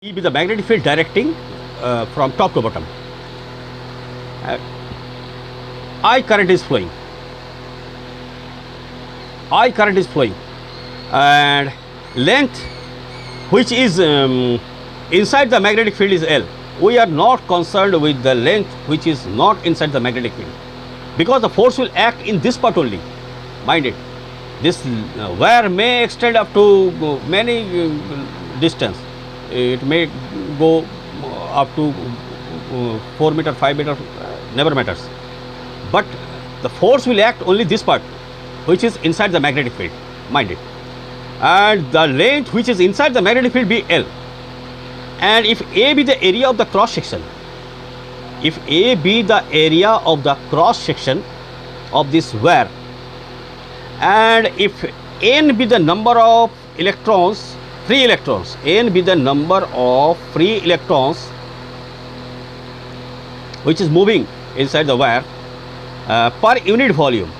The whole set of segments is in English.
E be the magnetic field directing from top to bottom. Uh, I current is flowing. I current is flowing, and length which is inside the magnetic field is L. We are not concerned with the length which is not inside the magnetic field, because the force will act in this part only. Mind it. This wire may extend up to many distance. It may go up to 4 meter, 5 meter, never matters. But the force will act only this part, which is inside the magnetic field. Mind it. And the length which is inside the magnetic field be L. And if A be the area of the cross section, if A be the area of the cross section of this wire, and if N be the number of electrons, free electrons, N be the number of free electrons which is moving inside the wire per unit volume,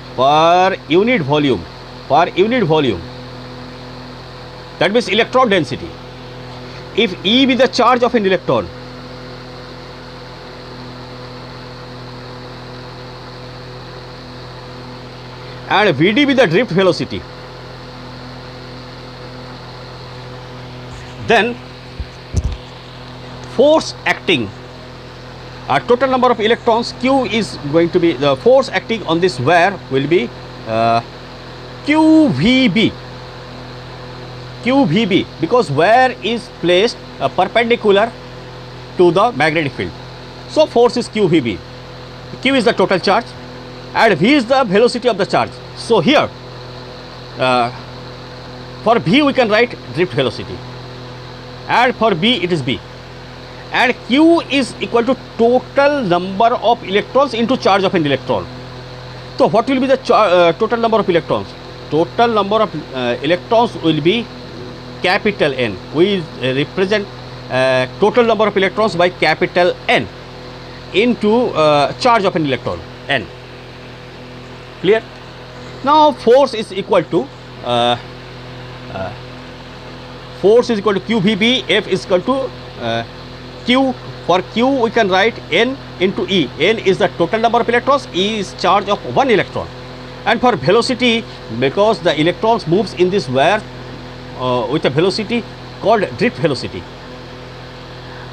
that means electron density. If E be the charge of an electron, and Vd be the drift velocity, then force acting, total number of electrons Q is going to be, the force acting on this wire will be QVB, because wire is placed perpendicular to the magnetic field. So force is QVB. Q is the total charge and V is the velocity of the charge. So here for V we can write drift velocity, and for B it is B, and Q is equal to total number of electrons into charge of an electron. So what will be the total number of electrons? Total number of electrons will be capital N. We represent total number of electrons by capital N into charge of an electron, N. Clear? Now force is equal to QVB, F is equal to Q. For Q we can write N into E. N is the total number of electrons, E is charge of one electron. And for velocity, because the electrons moves in this wire with a velocity called drift velocity,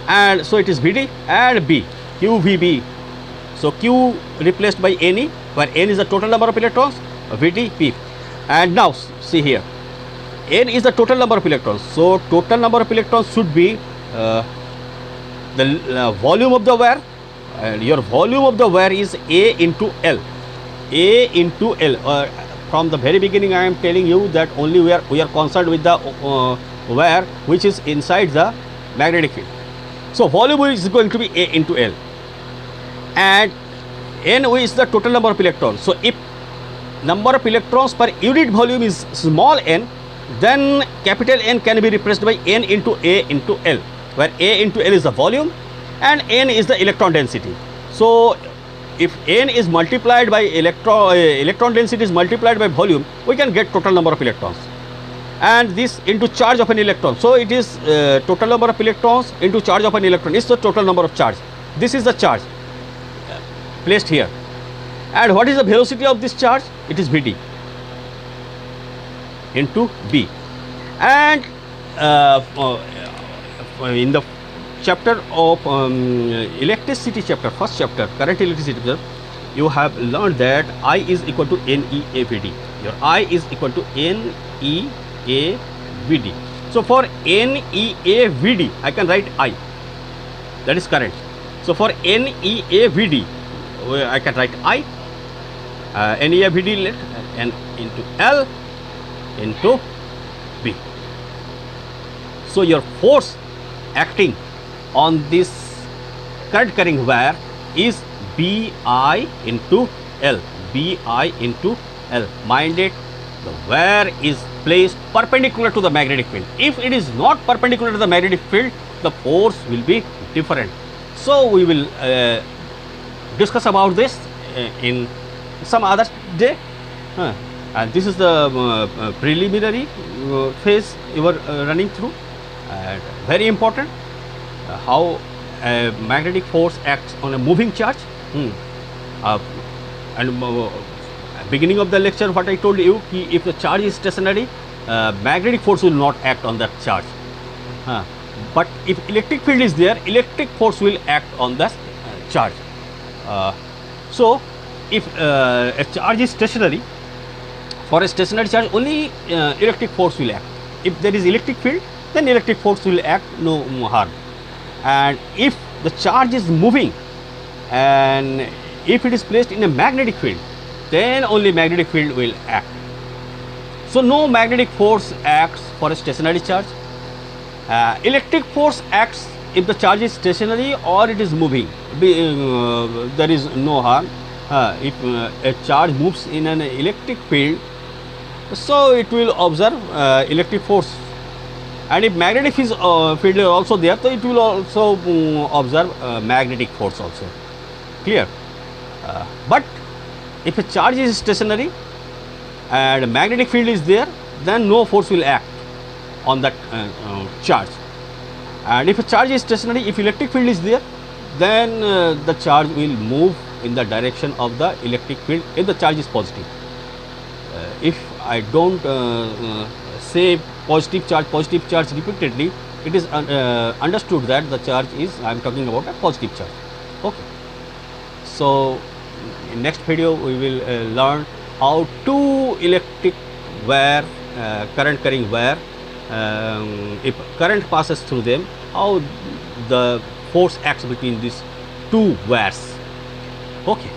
and so it is Vd and B, QVB. So Q replaced by Ne, where N is the total number of electrons, Vd, P. And now see here, N is the total number of electrons. So total number of electrons should be the volume of the wire, and your volume of the wire is A into L. A into L. From the very beginning I am telling you that only we are concerned with the wire which is inside the magnetic field. So volume is going to be A into L, and N is the total number of electrons. So if number of electrons per unit volume is small n, then capital N can be replaced by N into A into L, where A into L is the volume and N is the electron density. So if N is multiplied by electron density is multiplied by volume, we can get total number of electrons, and this into charge of an electron. So it is total number of electrons into charge of an electron is the total number of charge. This is the charge placed here, and what is the velocity of this charge? It is Vd into B. And in the chapter of electricity chapter, first chapter, current electricity chapter, you have learned that I is equal to NeAVd. Your I is equal to NeAVd. So for NeAVd I can write I, that is current. So for NeAVd I can write I, NeAVd, let N into L into B. So your force acting on this current carrying wire is Bi into L. Bi into L. Mind it, the wire is placed perpendicular to the magnetic field. If it is not perpendicular to the magnetic field, the force will be different. So we will discuss about this in some other day. And this is the preliminary phase you are running through, and very important. how a magnetic force acts on a moving charge. Uh, and beginning of the lecture, what I told you, if the charge is stationary, magnetic force will not act on that charge. But if electric field is there, electric force will act on the charge. So, if a charge is stationary, for a stationary charge only electric force will act. If there is electric field, then electric force will act, no harm. And if the charge is moving and if it is placed in a magnetic field, then only magnetic field will act. So, no magnetic force acts for a stationary charge. Electric force acts if the charge is stationary or it is moving. There is no harm. If a charge moves in an electric field, so it will observe electric force, and if magnetic field is also there, so it will also observe magnetic force also. Clear? But if a charge is stationary and magnetic field is there, then no force will act on that charge. And if a charge is stationary, if electric field is there, then the charge will move in the direction of the electric field if the charge is positive. If I don't say positive charge repeatedly, it is understood that the charge is, I am talking about a positive charge. Okay. So, in next video we will learn how two electric wire, current carrying wire, if current passes through them, how the force acts between these two wires. Okay.